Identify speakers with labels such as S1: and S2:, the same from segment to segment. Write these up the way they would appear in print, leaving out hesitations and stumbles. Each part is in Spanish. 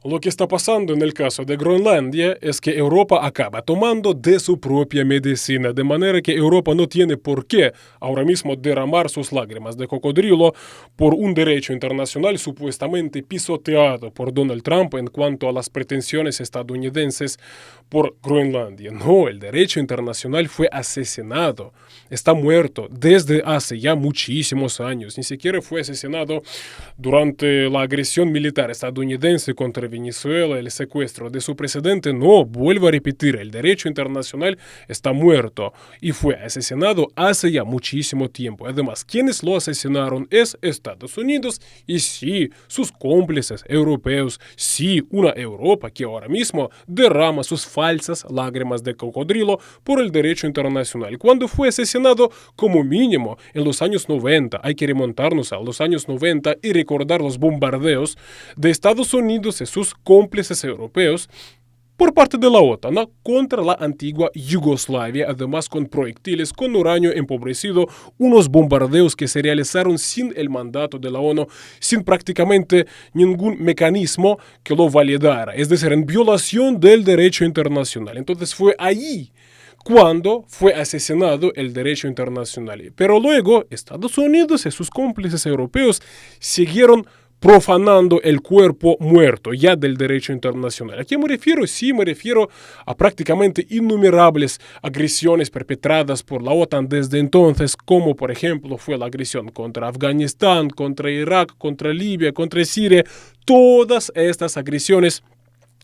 S1: Lo que está pasando en el caso de Groenlandia es que Europa acaba tomando de su propia medicina, de manera que Europa no tiene por qué ahora mismo derramar sus lágrimas de cocodrilo por un derecho internacional supuestamente pisoteado por Donald Trump en cuanto a las pretensiones estadounidenses por Groenlandia. No, el derecho internacional fue asesinado, está muerto desde hace ya muchísimos años. Ni siquiera fue asesinado durante la agresión militar estadounidense contra Venezuela, el secuestro de su presidente. No, vuelvo a repetir, el derecho internacional está muerto y fue asesinado hace ya muchísimo tiempo. Además, quienes lo asesinaron es Estados Unidos y sí, sus cómplices europeos, sí, una Europa que ahora mismo derrama sus falsas lágrimas de cocodrilo por el derecho internacional. Cuando fue asesinado, como mínimo, en los años 90, hay que remontarnos a los años 90 y recordar los bombardeos de Estados Unidos y sus cómplices europeos por parte de la OTAN, ¿no?, contra la antigua Yugoslavia, además con proyectiles con uranio empobrecido, unos bombardeos que se realizaron sin el mandato de la ONU, sin prácticamente ningún mecanismo que lo validara, es decir, en violación del derecho internacional. Entonces fue allí cuando fue asesinado el derecho internacional. Pero luego Estados Unidos y sus cómplices europeos siguieron profanando el cuerpo muerto ya del derecho internacional. ¿A qué me refiero? Sí, me refiero a prácticamente innumerables agresiones perpetradas por la OTAN desde entonces, como por ejemplo fue la agresión contra Afganistán, contra Irak, contra Libia, contra Siria. Todas estas agresiones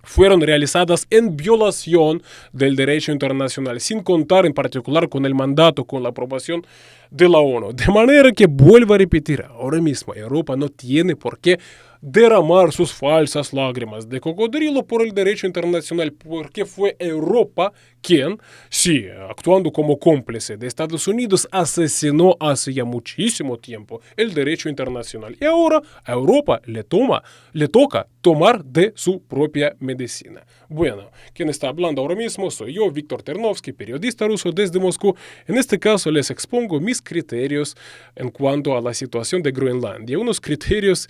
S1: fueron realizadas en violación del derecho internacional, sin contar en particular con el mandato, con la aprobación de la ONU. De manera que, vuelvo a repetir, ahora mismo Europa no tiene por qué derramar sus falsas lágrimas de cocodrilo por el derecho internacional, porque fue Europa quien, sí, actuando como cómplice de Estados Unidos, asesinó hace ya muchísimo tiempo el derecho internacional. Y ahora a Europa le toca tomar de su propia medicina. Bueno, quien está hablando ahora mismo soy yo, Víctor Ternovsky, periodista ruso desde Moscú. En este caso les expongo mis criterios en cuanto a la situación de Groenlandia, unos criterios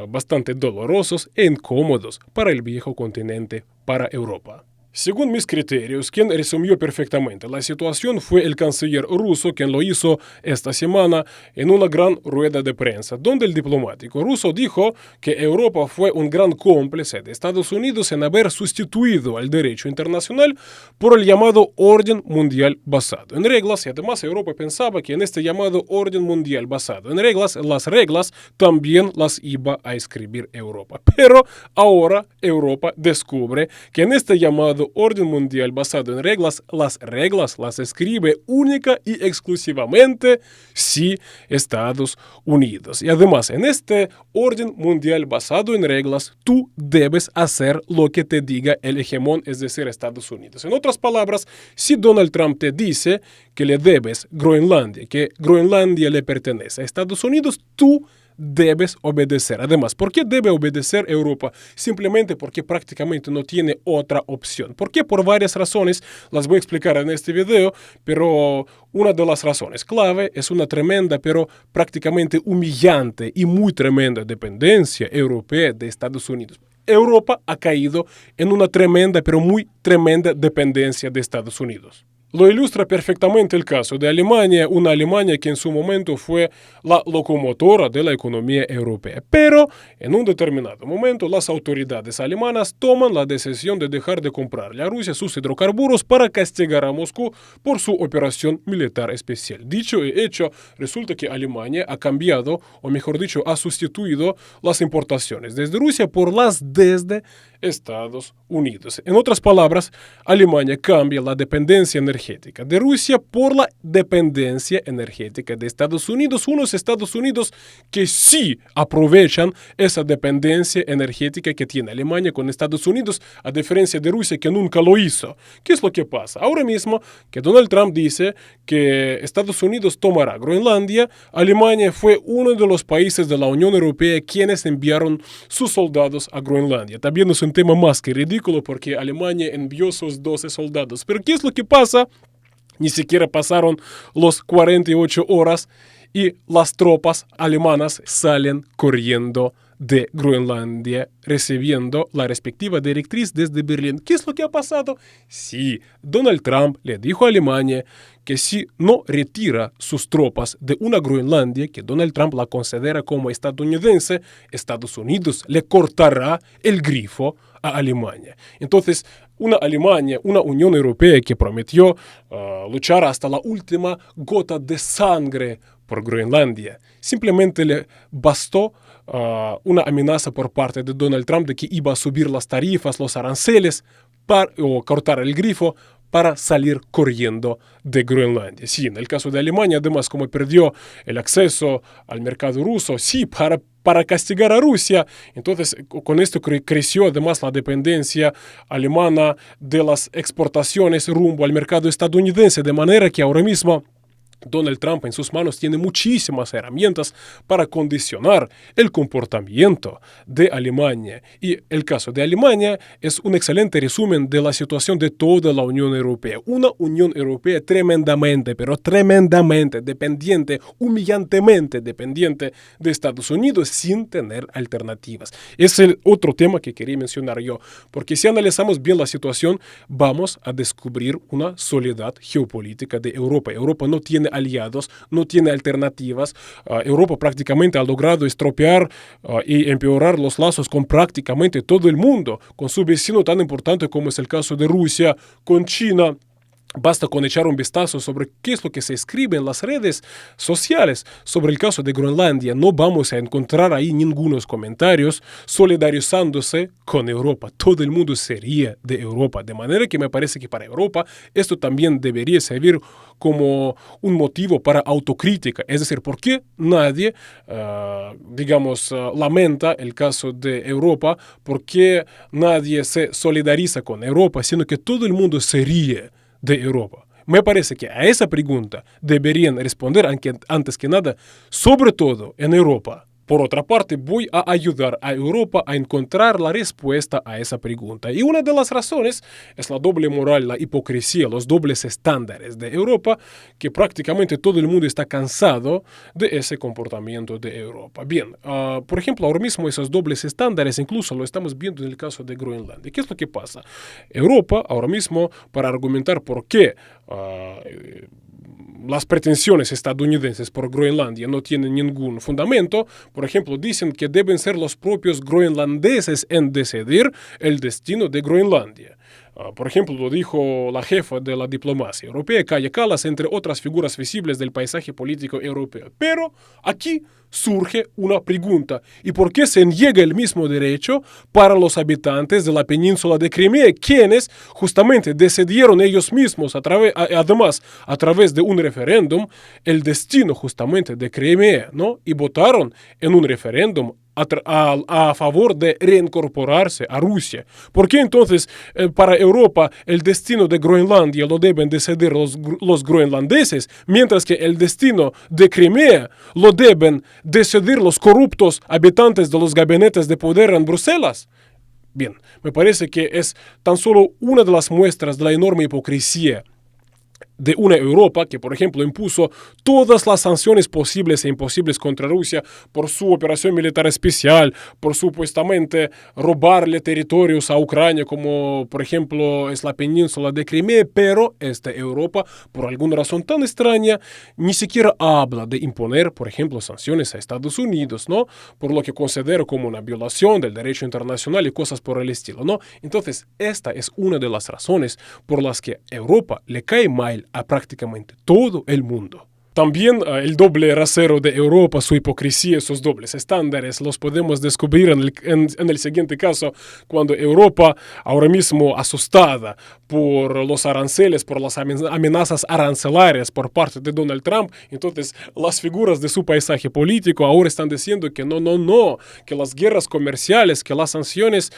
S1: bastante dolorosos e incómodos para el viejo continente, para Europa. Según mis criterios, quien resumió perfectamente la situación fue el canciller ruso, quien lo hizo esta semana en una gran rueda de prensa, donde el diplomático ruso dijo que Europa fue un gran cómplice de Estados Unidos en haber sustituido al derecho internacional por el llamado orden mundial basado en reglas, y además Europa pensaba que en este llamado orden mundial basado en reglas, las reglas también las iba a escribir Europa. Pero ahora Europa descubre que en este llamado orden mundial basado en reglas las escribe única y exclusivamente sí Estados Unidos. Y además, en este orden mundial basado en reglas, tú debes hacer lo que te diga el hegemón, es decir, Estados Unidos. En otras palabras, si Donald Trump te dice que le debes Groenlandia, que Groenlandia le pertenece a Estados Unidos, tú debes obedecer. Además, ¿por qué debe obedecer Europa? Simplemente porque prácticamente no tiene otra opción. ¿Por qué? Por varias razones, las voy a explicar en este video, pero una de las razones clave es una tremenda, pero prácticamente humillante y muy tremenda dependencia europea de Estados Unidos. Europa ha caído en una tremenda, pero muy tremenda dependencia de Estados Unidos. Lo ilustra perfectamente el caso de Alemania, una Alemania que en su momento fue la locomotora de la economía europea. Pero en un determinado momento las autoridades alemanas toman la decisión de dejar de comprarle a Rusia sus hidrocarburos para castigar a Moscú por su operación militar especial. Dicho y hecho, resulta que Alemania ha cambiado, o mejor dicho, ha sustituido las importaciones desde Rusia por las desde Estados Unidos. En otras palabras, Alemania cambia la dependencia energética de Rusia por la dependencia energética de Estados Unidos, unos Estados Unidos que sí aprovechan esa dependencia energética que tiene Alemania con Estados Unidos, a diferencia de Rusia que nunca lo hizo. ¿Qué es lo que pasa? Ahora mismo que Donald Trump dice que Estados Unidos tomará Groenlandia, Alemania fue uno de los países de la Unión Europea quienes enviaron sus soldados a Groenlandia. También es un tema más que ridículo porque Alemania envió sus 12 soldados. Pero ¿qué es lo que pasa? Ni siquiera pasaron los 48 horas y las tropas alemanas salen corriendo de Groenlandia recibiendo la respectiva directriz desde Berlín. ¿Qué es lo que ha pasado? Sí, Donald Trump le dijo a Alemania que si no retira sus tropas de una Groenlandia, que Donald Trump la considera como estadounidense, Estados Unidos le cortará el grifo a Alemania. Entonces, una Alemania, una Unión Europea que prometió luchar hasta la última gota de sangre por Groenlandia, simplemente le bastó una amenaza por parte de Donald Trump de que iba a subir las tarifas, los aranceles o cortar el grifo para salir corriendo de Groenlandia. Sí, en el caso de Alemania, además, como perdió el acceso al mercado ruso, sí, para castigar a Rusia. Entonces, con esto creció además la dependencia alemana de las exportaciones rumbo al mercado estadounidense, de manera que ahora mismo Donald Trump en sus manos tiene muchísimas herramientas para condicionar el comportamiento de Alemania. Y el caso de Alemania es un excelente resumen de la situación de toda la Unión Europea. Una Unión Europea tremendamente, pero tremendamente dependiente, humillantemente dependiente de Estados Unidos sin tener alternativas. Es el otro tema que quería mencionar yo, porque si analizamos bien la situación, vamos a descubrir una soledad geopolítica de Europa. Europa no tiene aliados, no tiene alternativas. Europa prácticamente ha logrado estropear y empeorar los lazos con prácticamente todo el mundo, con su vecino tan importante como es el caso de Rusia, con China. Basta con echar un vistazo sobre qué es lo que se escribe en las redes sociales sobre el caso de Groenlandia. No vamos a encontrar ahí ningunos comentarios solidarizándose con Europa. Todo el mundo sería de Europa. De manera que me parece que para Europa esto también debería servir como un motivo para autocrítica. Es decir, ¿por qué nadie, lamenta el caso de Europa? ¿Por qué nadie se solidariza con Europa? Sino que todo el mundo se ríe de Europa. Me parece que a esa pregunta deberían responder antes que nada, sobre todo en Europa. Por otra parte, voy a ayudar a Europa a encontrar la respuesta a esa pregunta. Y una de las razones es la doble moral, la hipocresía, los dobles estándares de Europa, que prácticamente todo el mundo está cansado de ese comportamiento de Europa. Bien, por ejemplo, ahora mismo esos dobles estándares incluso lo estamos viendo en el caso de Groenlandia. ¿Qué es lo que pasa? Europa ahora mismo, para argumentar por qué las pretensiones estadounidenses por Groenlandia no tienen ningún fundamento. Por ejemplo, dicen que deben ser los propios groenlandeses en decidir el destino de Groenlandia. Por ejemplo, lo dijo la jefa de la diplomacia europea, Kaja Kallas, entre otras figuras visibles del paisaje político europeo. Pero aquí surge una pregunta. ¿Y por qué se niega el mismo derecho para los habitantes de la península de Crimea, quienes justamente decidieron ellos mismos, además a través de un referéndum, el destino justamente de Crimea, ¿no? Y votaron en un referéndum a favor de reincorporarse a Rusia? ¿Por qué entonces para Europa el destino de Groenlandia lo deben decidir los groenlandeses, mientras que el destino de Crimea lo deben decidir los corruptos habitantes de los gabinetes de poder en Bruselas? Bien, me parece que es tan solo una de las muestras de la enorme hipocresía de una Europa que, por ejemplo, impuso todas las sanciones posibles e imposibles contra Rusia por su operación militar especial, por supuestamente robarle territorios a Ucrania, como por ejemplo es la península de Crimea, pero esta Europa, por alguna razón tan extraña, ni siquiera habla de imponer, por ejemplo, sanciones a Estados Unidos, ¿no? Por lo que considero como una violación del derecho internacional y cosas por el estilo, ¿no? Entonces, esta es una de las razones por las que Europa le cae mal a prácticamente todo el mundo. También el doble rasero de Europa, su hipocresía, sus dobles estándares, los podemos descubrir en el siguiente caso, cuando Europa, ahora mismo asustada por los aranceles, por las amenazas arancelarias por parte de Donald Trump, entonces las figuras de su paisaje político ahora están diciendo que no, que las guerras comerciales, que las sanciones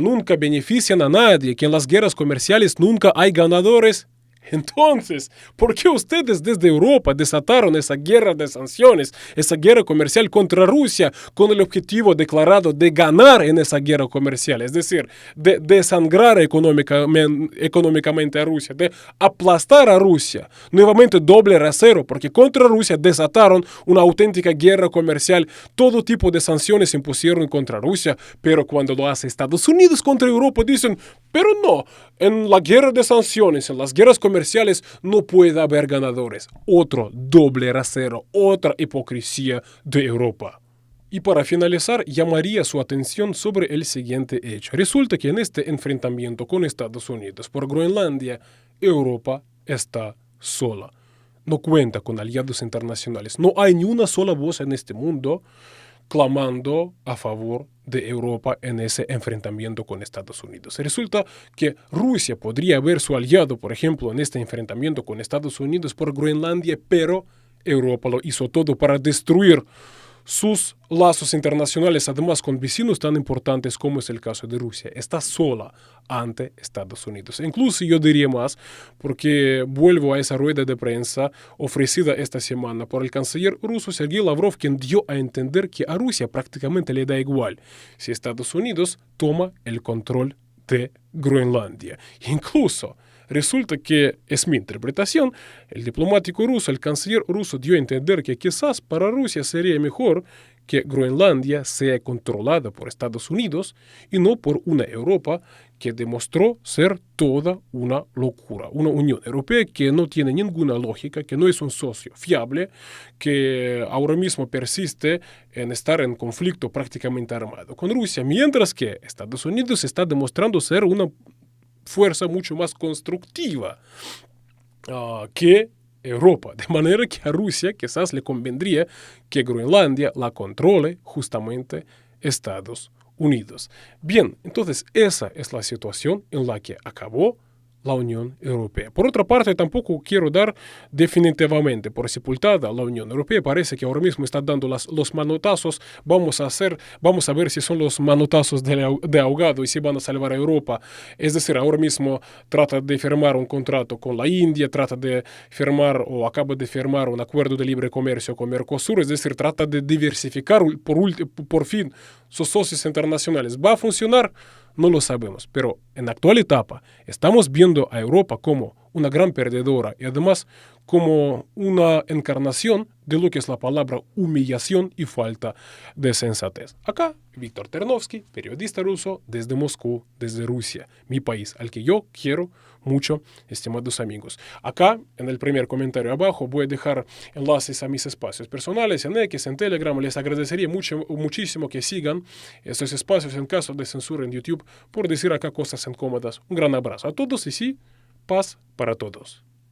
S1: nunca benefician a nadie, que en las guerras comerciales nunca hay ganadores. Entonces, ¿por qué ustedes desde Europa desataron esa guerra de sanciones, esa guerra comercial contra Rusia, con el objetivo declarado de ganar en esa guerra comercial? Es decir, de desangrar económicamente a Rusia, de aplastar a Rusia. Nuevamente doble rasero, porque contra Rusia desataron una auténtica guerra comercial. Todo tipo de sanciones se impusieron contra Rusia, pero cuando lo hace Estados Unidos contra Europa, dicen, pero no, en la guerra de sanciones, en las guerras comerciales, no puede haber ganadores. Otro doble rasero, otra hipocresía de Europa. Y para finalizar, llamaría su atención sobre el siguiente hecho. Resulta que en este enfrentamiento con Estados Unidos por Groenlandia, Europa está sola. No cuenta con aliados internacionales. No hay ni una sola voz en este mundo clamando a favor de Europa en ese enfrentamiento con Estados Unidos. Resulta que Rusia podría haber su aliado, por ejemplo, en este enfrentamiento con Estados Unidos por Groenlandia, pero Europa lo hizo todo para destruir sus lazos internacionales, además con vecinos tan importantes como es el caso de Rusia. Está sola ante Estados Unidos. Incluso yo diría más, porque vuelvo a esa rueda de prensa ofrecida esta semana por el canciller ruso Sergei Lavrov, quien dio a entender que a Rusia prácticamente le da igual si Estados Unidos toma el control de Groenlandia. Incluso resulta que, es mi interpretación, el diplomático ruso, el canciller ruso dio a entender que quizás para Rusia sería mejor que Groenlandia sea controlada por Estados Unidos y no por una Europa que demostró ser toda una locura. Una Unión Europea que no tiene ninguna lógica, que no es un socio fiable, que ahora mismo persiste en estar en conflicto prácticamente armado con Rusia, mientras que Estados Unidos está demostrando ser una fuerza mucho más constructiva que Europa, de manera que a Rusia quizás le convendría que Groenlandia la controle justamente Estados Unidos. Bien, entonces esa es la situación en la que acabó la Unión Europea. Por otra parte, tampoco quiero dar definitivamente por sepultada a la Unión Europea. Parece que ahora mismo está dando los manotazos. Vamos a ver si son los manotazos de ahogado y si van a salvar a Europa. Es decir, ahora mismo trata de firmar un contrato con la India, trata de firmar o acaba de firmar un acuerdo de libre comercio con Mercosur. Es decir, trata de diversificar por fin sus socios internacionales. ¿Va a funcionar? No lo sabemos, pero en la actual etapa estamos viendo a Europa como una gran perdedora y además como una encarnación de lo que es la palabra humillación y falta de sensatez. Acá, Víctor Ternovsky, periodista ruso desde Moscú, desde Rusia, mi país, al que yo quiero mucho, estimados amigos. Acá, en el primer comentario abajo, voy a dejar enlaces a mis espacios personales en X, en Telegram. Les agradecería muchísimo que sigan estos espacios en caso de censura en YouTube por decir acá cosas incómodas. Un gran abrazo a todos y sí, paz para todos.